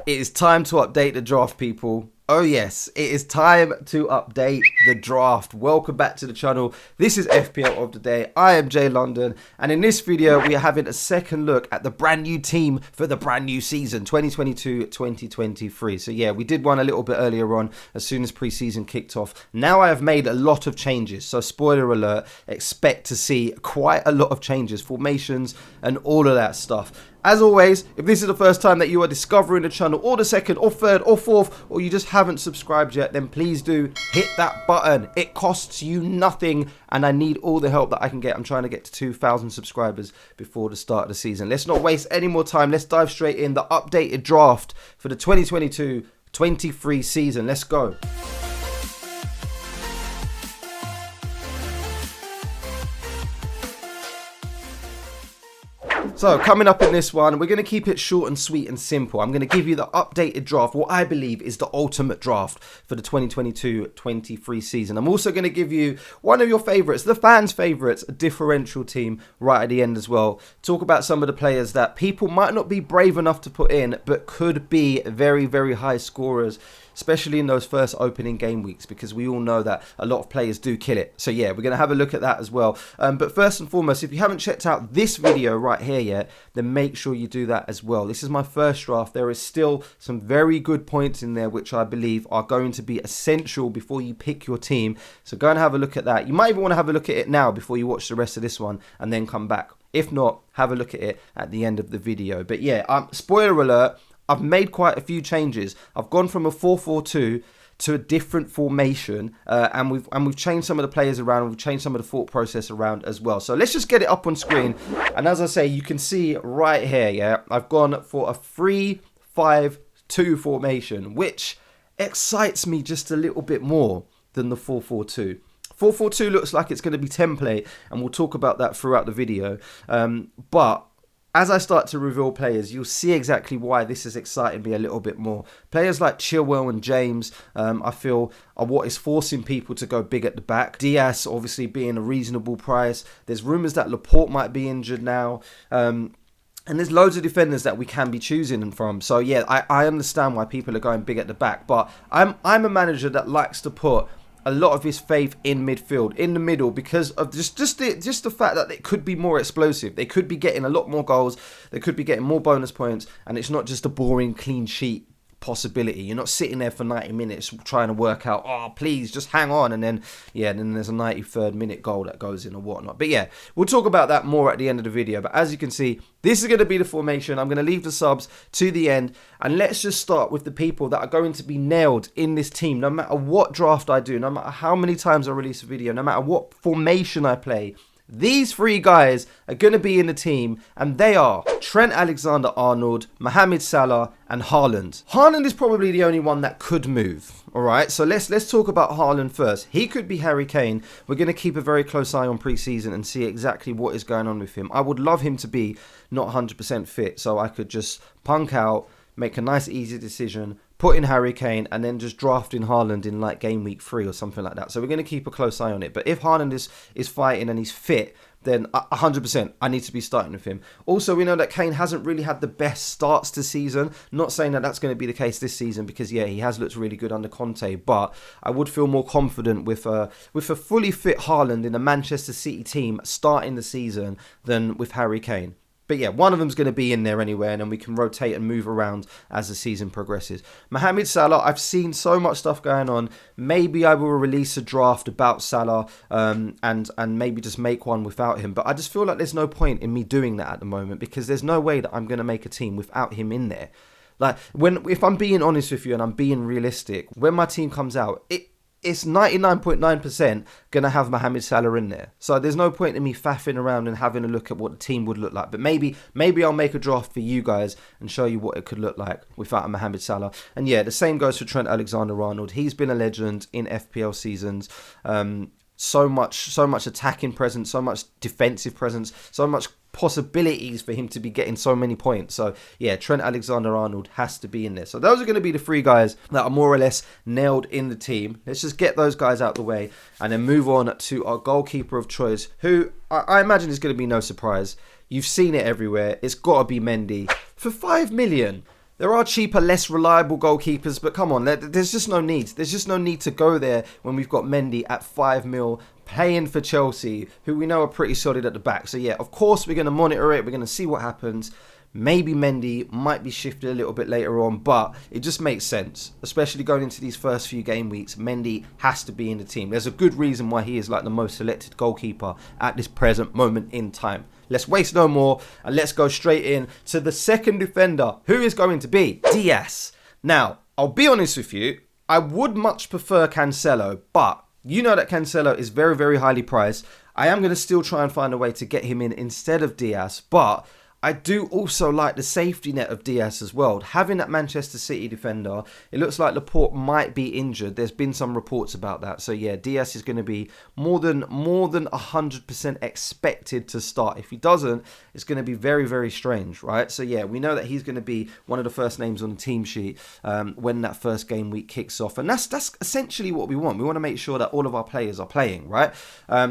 It is time to update the draft, people. Oh yes, it is time to update the draft. Welcome back to the channel. This is FPL of the day. I am Jay London, and in this video we are having a second look at the brand new team for the brand new season 2022-2023. So yeah, we did one a little bit earlier on as soon as pre-season kicked off. Now I have made a lot of changes, so spoiler alert, expect to see quite a lot of changes, formations and all of that stuff. As always, if this is the first time that you are discovering the channel, or the second, or third, or fourth, or you just haven't subscribed yet, then please do hit that button. It costs you nothing, and I need all the help that I can get. I'm trying to get to 2,000 subscribers before the start of the season. Let's not waste any more time. Let's dive straight in. The updated draft for the 2022-23 season. Let's go. So coming up in this one, we're going to keep it short and sweet and simple. I'm going to give you the updated draft, what I believe is the ultimate draft for the 2022-23 season. I'm also going to give you one of your favourites, the fans' favourites, a differential team right at the end as well. Talk about some of the players that people might not be brave enough to put in, but could be very, very high scorers, especially in those first opening game weeks, because we all know that a lot of players do kill it. So yeah, we're going to have a look at that as well. But first and foremost, if you haven't checked out this video right here yet, then make sure you do that as well. This is my first draft. There is still some very good points in there, which I believe are going to be essential before you pick your team. So go and have a look at that. You might even want to have a look at it now before you watch the rest of this one and then come back. If not, have a look at it at the end of the video. But yeah, spoiler alert, I've made quite a few changes. I've gone from a 4-4-2 to a different formation, and we've changed some of the players around. We've changed some of the thought process around as well. So let's just get it up on screen. And as I say, you can see right here, yeah, I've gone for a 3-5-2 formation, which excites me just a little bit more than the 4-4-2. 4-4-2 looks like it's going to be template, and we'll talk about that throughout the video. But as I start to reveal players, you'll see exactly why this is exciting me a little bit more. Players like Chilwell and James, I feel, are what is forcing people to go big at the back. Diaz, obviously, being a reasonable price. There's rumours that Laporte might be injured now. And there's loads of defenders that we can be choosing from. So, yeah, I understand why people are going big at the back. But I'm a manager that likes to put a lot of his faith in midfield, in the middle, because of just the fact that it could be more explosive. They could be getting a lot more goals. They could be getting more bonus points. And it's not just a boring clean sheet possibility. You're not sitting there for 90 minutes trying to work out, oh, please, just hang on. And then, yeah, then there's a 93rd minute goal that goes in or whatnot. But yeah, we'll talk about that more at the end of the video. But as you can see, this is going to be the formation. I'm going to leave the subs to the end. And let's just start with the people that are going to be nailed in this team. No matter what draft I do, no matter how many times I release a video, no matter what formation I play, these three guys are going to be in the team, and they are Trent Alexander-Arnold, Mohamed Salah, and Haaland. Haaland is probably the only one that could move. All right, so let's talk about Haaland first. He could be Harry Kane. We're going to keep a very close eye on pre-season and see exactly what is going on with him. I would love him to be not 100% fit, so I could just punk out, make a nice easy decision, put in Harry Kane, and then just draft in Haaland in like game week 3 or something like that. So we're going to keep a close eye on it. But if Haaland is fighting and he's fit, then 100% I need to be starting with him. Also, we know that Kane hasn't really had the best starts to season. Not saying that that's going to be the case this season, because yeah, he has looked really good under Conte. But I would feel more confident with a fully fit Haaland in a Manchester City team starting the season than with Harry Kane. But yeah, one of them's going to be in there anyway, and then we can rotate and move around as the season progresses. Mohamed Salah, I've seen so much stuff going on. Maybe I will release a draft about Salah and maybe just make one without him. But I just feel like there's no point in me doing that at the moment, because there's no way that I'm going to make a team without him in there. Like, if I'm being honest with you and I'm being realistic, when my team comes out, it's 99.9% going to have Mohamed Salah in there. So there's no point in me faffing around and having a look at what the team would look like. But maybe I'll make a draft for you guys and show you what it could look like without a Mohamed Salah. And yeah, the same goes for Trent Alexander-Arnold. He's been a legend in FPL seasons. So much attacking presence, so much defensive presence, so much possibilities for him to be getting so many points. So yeah, Trent Alexander-Arnold has to be in there. So those are going to be the three guys that are more or less nailed in the team. Let's just get those guys out the way and then move on to our goalkeeper of choice, who I imagine is going to be no surprise. You've seen it everywhere. It's got to be Mendy. For 5 million, There are cheaper, less reliable goalkeepers, but come on, there's just no need. There's just no need to go there when we've got Mendy at 5 mil playing for Chelsea, who we know are pretty solid at the back. So yeah, of course we're going to monitor it. We're going to see what happens. Maybe Mendy might be shifted a little bit later on, but it just makes sense, especially going into these first few game weeks. Mendy has to be in the team. There's a good reason why he is like the most selected goalkeeper at this present moment in time. Let's waste no more and let's go straight in to the second defender, who is going to be Diaz. Now, I'll be honest with you, I would much prefer Cancelo, but you know that Cancelo is very, very highly priced. I am going to still try and find a way to get him in instead of Diaz, but I do also like the safety net of Diaz as well. Having that Manchester City defender, it looks like Laporte might be injured. There's been some reports about that. So yeah, Diaz is going to be more than 100% expected to start. If he doesn't, it's going to be very, very strange, right? So yeah, we know that he's going to be one of the first names on the team sheet when that first game week kicks off. And that's essentially what we want. We want to make sure that all of our players are playing, right?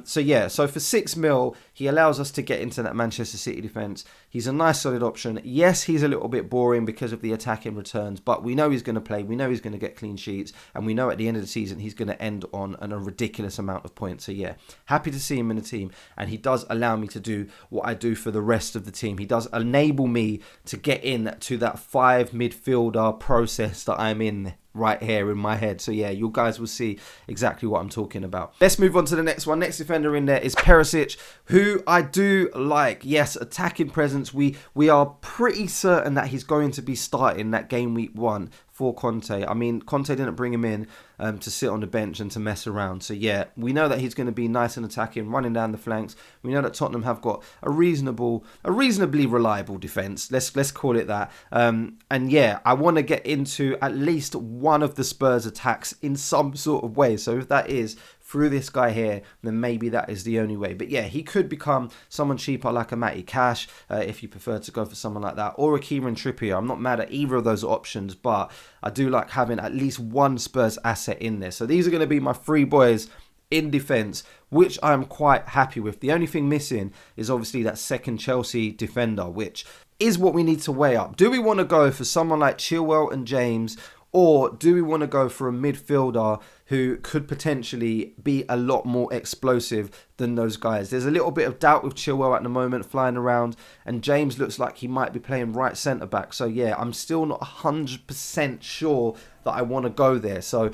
So yeah, so for 6 mil, he allows us to get into that Manchester City defence. He's a nice solid option. Yes, he's a little bit boring because of the attacking returns, but we know he's going to play. We know he's going to get clean sheets, and we know at the end of the season he's going to end on a ridiculous amount of points. So yeah, happy to see him in the team, and he does allow me to do what I do for the rest of the team. He does enable me to get in to that 5 midfielder process that I'm in right here in my head. So yeah, you guys will see exactly what I'm talking about. Let's move on to the next one. Next defender in there is Perisic, who I do like. Yes, attacking presence. We are pretty certain that he's going to be starting that game week 1 for Conte. I mean, Conte didn't bring him in to sit on the bench and to mess around. So yeah, we know that he's going to be nice and attacking, running down the flanks. We know that Tottenham have got a reasonably reliable defence. Let's call it that. And yeah, I want to get into at least one of the Spurs attacks in some sort of way. So if that is through this guy here, then maybe that is the only way. But yeah, he could become someone cheaper like a Matty Cash, if you prefer to go for someone like that, or a Kieran Trippier. I'm not mad at either of those options, but I do like having at least one Spurs asset in there. So these are going to be my 3 boys in defence, which I'm quite happy with. The only thing missing is obviously that second Chelsea defender, which is what we need to weigh up. Do we want to go for someone like Chilwell and James, or do we want to go for a midfielder who could potentially be a lot more explosive than those guys? There's a little bit of doubt with Chilwell at the moment flying around, and James looks like he might be playing right centre-back. So yeah, I'm still not 100% sure that I want to go there. So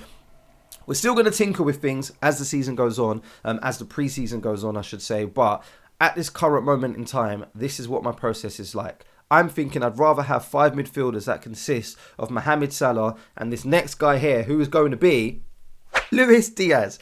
we're still going to tinker with things as the season goes on, as the pre-season goes on, I should say. But at this current moment in time, this is what my process is like. I'm thinking I'd rather have 5 midfielders that consist of Mohamed Salah and this next guy here, who is going to be Luis Diaz.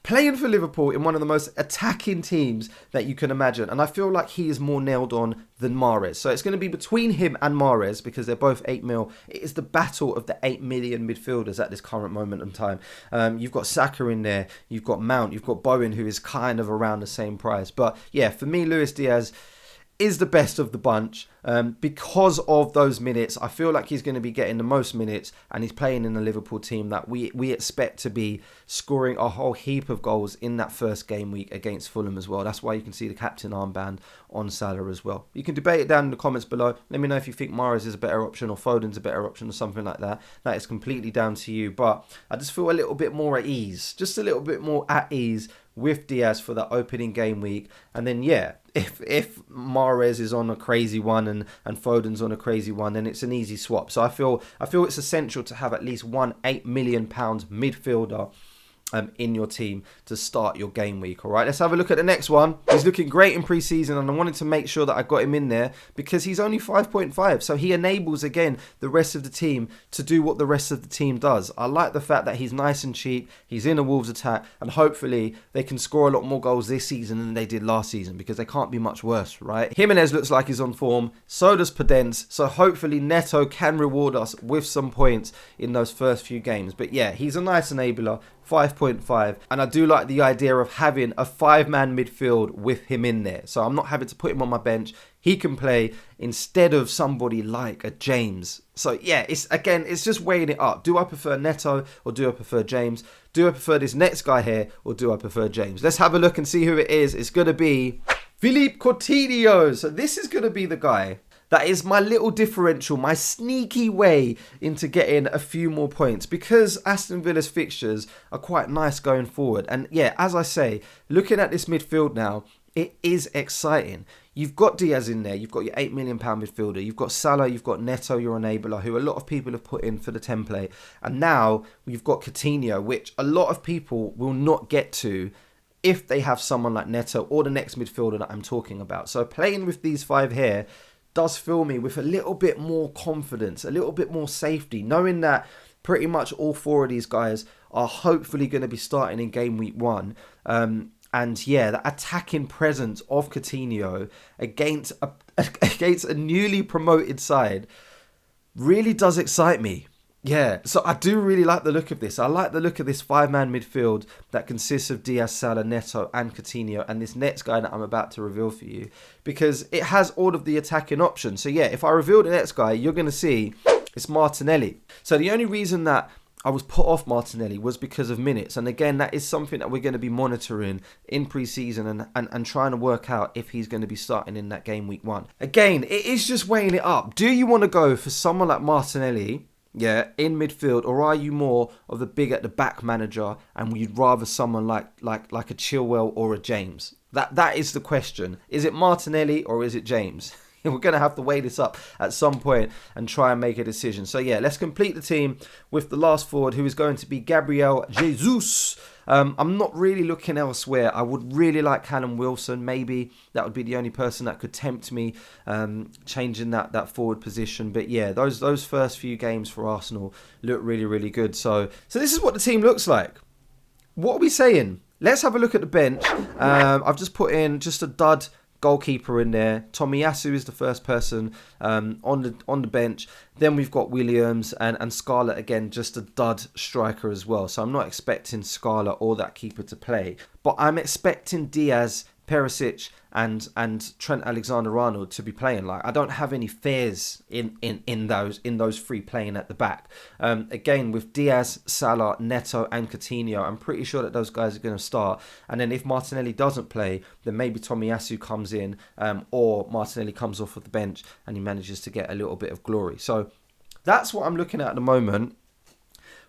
Playing for Liverpool in one of the most attacking teams that you can imagine. And I feel like he is more nailed on than Mahrez. So it's going to be between him and Mahrez because they're both 8 mil. It is the battle of the 8 million midfielders at this current moment in time. You've got Saka in there. You've got Mount. You've got Bowen, who is kind of around the same price. But yeah, for me, Luis Diaz is the best of the bunch because of those minutes. I feel like he's going to be getting the most minutes, and he's playing in the Liverpool team that we expect to be scoring a whole heap of goals in that first game week against Fulham as well. That's why you can see the captain armband on Salah as well. You can debate it down in the comments below. Let me know if you think Mahrez is a better option or Foden's a better option or something like that. That is completely down to you, but I just feel a little bit more at ease, just a little bit more at ease with Diaz for that opening game week. And then yeah, if Mahrez is on a crazy one and Foden's on a crazy one, then it's an easy swap. So I feel it's essential to have at least one £8 million midfielder in your team to start your game week. All right, let's have a look at the next one. He's looking great in pre-season, and I wanted to make sure that I got him in there because he's only 5.5, so he enables again the rest of the team to do what the rest of the team does. I like the fact that he's nice and cheap. He's in a Wolves attack, and hopefully they can score a lot more goals this season than they did last season because they can't be much worse, right? Jimenez looks like he's on form, so does Podence, so hopefully Neto can reward us with some points in those first few games. But yeah, he's a nice enabler, 5.5, and I do like the idea of having a 5-man midfield with him in there, so I'm not having to put him on my bench. He can play instead of somebody like a James. So yeah, it's just weighing it up. Do I prefer Neto or do I prefer James? Do I prefer this next guy here or do I prefer James? Let's have a look and see who it is. It's going to be Philippe Coutinho. So this is going to be the guy That is my little differential, my sneaky way into getting a few more points, because Aston Villa's fixtures are quite nice going forward. And yeah, as I say, looking at this midfield now, it is exciting. You've got Diaz in there, you've got your £8 million midfielder, you've got Salah, you've got Neto, your enabler, who a lot of people have put in for the template. And now you've got Coutinho, which a lot of people will not get to if they have someone like Neto or the next midfielder that I'm talking about. So playing with these 5 here does fill me with a little bit more confidence, a little bit more safety, knowing that pretty much all 4 of these guys are hopefully going to be starting in game week 1. And yeah, the attacking presence of Coutinho against a newly promoted side really does excite me. Yeah, so I do really like the look of this. I like the look of this 5-man midfield that consists of Diaz, Salah, Neto and Coutinho, and this next guy that I'm about to reveal for you, because it has all of the attacking options. So yeah, if I reveal the next guy, you're going to see it's Martinelli. So the only reason that I was put off Martinelli was because of minutes. And again, that is something that we're going to be monitoring in pre-season and trying to work out if he's going to be starting in that game week 1. Again, it is just weighing it up. Do you want to go for someone like Martinelli, yeah, in midfield, or are you more of the big at the back manager and you'd rather someone like a Chilwell or a James? That is the question. Is it Martinelli or is it James? We're going to have to weigh this up at some point and try and make a decision. So yeah, let's complete the team with the last forward, who is going to be Gabriel Jesus. I'm not really looking elsewhere. I would really like Callum Wilson. Maybe that would be the only person that could tempt me changing that forward position. But yeah, those first few games for Arsenal look really, really good. So this is what the team looks like. What are we saying? Let's have a look at the bench. I've just put in just a dud goalkeeper in there. Tomiyasu is the first person on the bench. Then we've got Williams and Scarlett, again, just a dud striker as well. So I'm not expecting Scarlett or that keeper to play, but I'm expecting Diaz, Perisic and Trent Alexander-Arnold to be playing. Like, I don't have any fears in those 3 playing at the back. Again, with Diaz, Salah, Neto and Coutinho, I'm pretty sure that those guys are going to start. And then if Martinelli doesn't play, then maybe Tomiyasu comes in, or Martinelli comes off of the bench and he manages to get a little bit of glory. So that's what I'm looking at the moment.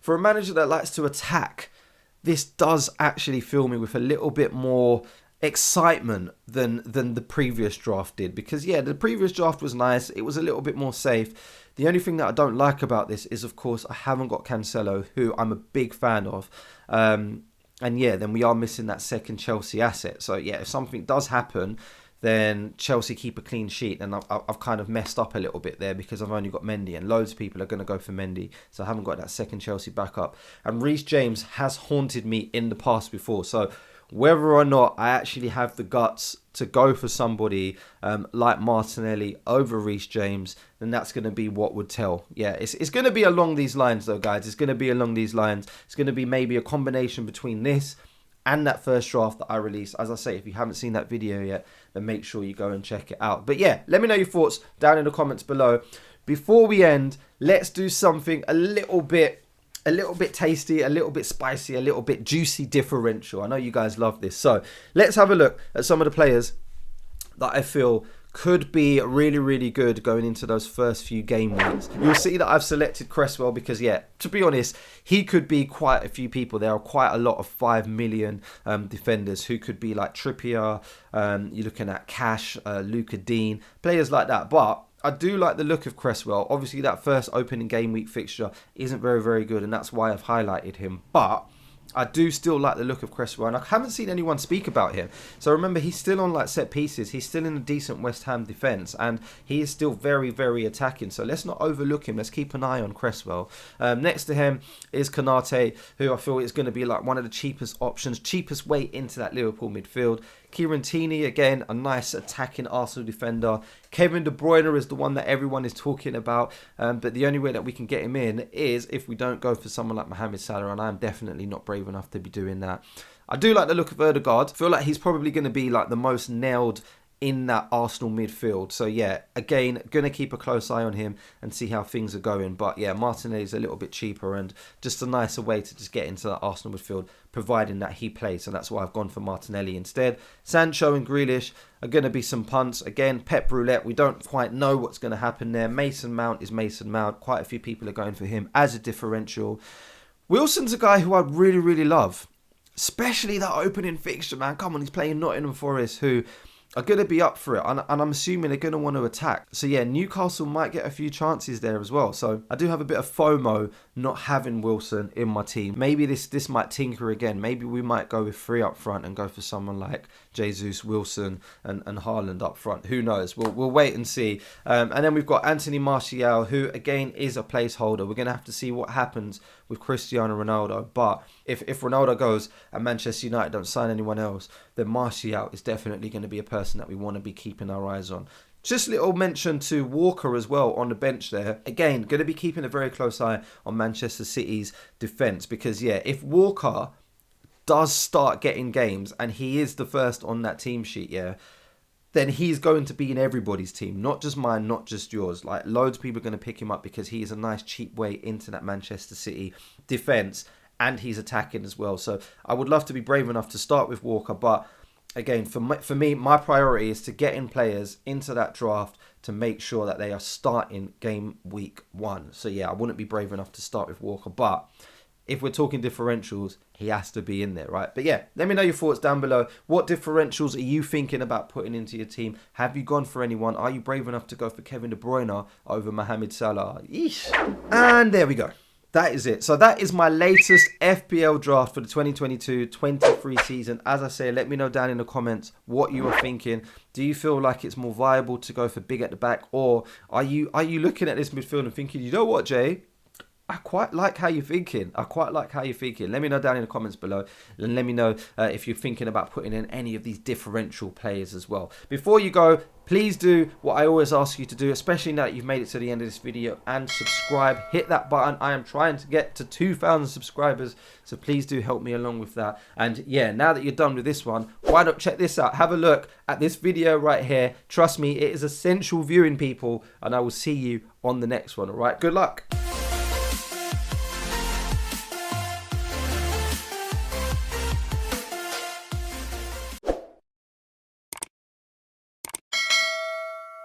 For a manager that likes to attack, this does actually fill me with a little bit more excitement than the previous draft did, because yeah, the previous draft was nice, it was a little bit more safe. The only thing that I don't like about this is, of course, I haven't got Cancelo, who I'm a big fan of, and yeah, then we are missing that second Chelsea asset. So yeah, if something does happen, then Chelsea keep a clean sheet, and I've kind of messed up a little bit there, because I've only got Mendy, and loads of people are going to go for Mendy, so I haven't got that second Chelsea backup. And Reece James has haunted me in the past before, so whether or not I actually have the guts to go for somebody like Martinelli over Reece James, then that's going to be what would tell. Yeah, it's going to be along these lines though, guys. It's going to be along these lines. It's going to be maybe a combination between this and that first draft that I released. As I say, if you haven't seen that video yet, then make sure you go and check it out. But yeah, let me know your thoughts down in the comments below. Before we end, let's do something a little bit tasty, a little bit spicy, a little bit juicy differential. I know you guys love this. So let's have a look at some of the players that I feel could be really, really good going into those first few game weeks. You'll see that I've selected Cresswell because, yeah, to be honest, he could be quite a few people. There are quite a lot of 5 million defenders who could be like Trippier. You're looking at Cash, Luca Dean, players like that. But I do like the look of Cresswell. Obviously, that first opening game week fixture isn't very, very good, and that's why I've highlighted him. But I do still like the look of Cresswell, and I haven't seen anyone speak about him. So remember, he's still on like set pieces. He's still in a decent West Ham defence, and he is still very, very attacking. So let's not overlook him. Let's keep an eye on Cresswell. Next to him is Konate, who I feel is going to be like one of the cheapest options, cheapest way into that Liverpool midfield. Kieran Tierney, again, a nice attacking Arsenal defender. Kevin De Bruyne is the one that everyone is talking about. But the only way that we can get him in is if we don't go for someone like Mohamed Salah. And I'm definitely not brave enough to be doing that. I do like the look of Ødegaard. I feel like he's probably going to be like the most nailed in that Arsenal midfield. So yeah, again, going to keep a close eye on him and see how things are going. But yeah, Martinelli's a little bit cheaper and just a nicer way to just get into that Arsenal midfield, providing that he plays. So that's why I've gone for Martinelli instead. Sancho and Grealish are going to be some punts. Again, Pep Roulette, we don't quite know what's going to happen there. Mason Mount is Mason Mount. Quite a few people are going for him as a differential. Wilson's a guy who I really, really love. Especially that opening fixture, man. Come on, he's playing Nottingham Forest, who are going to be up for it, and I'm assuming they're going to want to attack. So yeah, Newcastle might get a few chances there as well. So I do have a bit of FOMO not having Wilson in my team. Maybe this might tinker again. Maybe we might go with 3 up front and go for someone like Jesus, Wilson and Haaland up front. Who knows? We'll wait and see. And then we've got Anthony Martial, who again is a placeholder. We're going to have to see what happens with Cristiano Ronaldo. But if Ronaldo goes and Manchester United don't sign anyone else, then Martial is definitely going to be a person that we want to be keeping our eyes on. Just a little mention to Walker as well on the bench there. Again, going to be keeping a very close eye on Manchester City's defence, because yeah, if Walker does start getting games and he is the first on that team sheet, yeah, then he's going to be in everybody's team, not just mine, not just yours. Like, loads of people are going to pick him up because he is a nice cheap way into that Manchester City defence, and he's attacking as well. So I would love to be brave enough to start with Walker, but again, for me, my priority is to get in players into that draft to make sure that they are starting game week 1. So yeah, I wouldn't be brave enough to start with Walker, but if we're talking differentials, he has to be in there, right? But yeah, let me know your thoughts down below. What differentials are you thinking about putting into your team? Have you gone for anyone? Are you brave enough to go for Kevin De Bruyne over Mohamed Salah? Yeesh. And there we go. That is it. So that is my latest FPL draft for the 2022-23 season. As I say, let me know down in the comments what you are thinking. Do you feel like it's more viable to go for big at the back? Or are you looking at this midfield and thinking, you know what, Jay? I quite like how you're thinking. Let me know down in the comments below. And let me know if you're thinking about putting in any of these differential players as well. Before you go, please do what I always ask you to do, especially now that you've made it to the end of this video, and subscribe. Hit that button. I am trying to get to 2,000 subscribers, so please do help me along with that. And yeah, now that you're done with this one, why not check this out? Have a look at this video right here. Trust me, it is essential viewing, people, and I will see you on the next one. All right, good luck.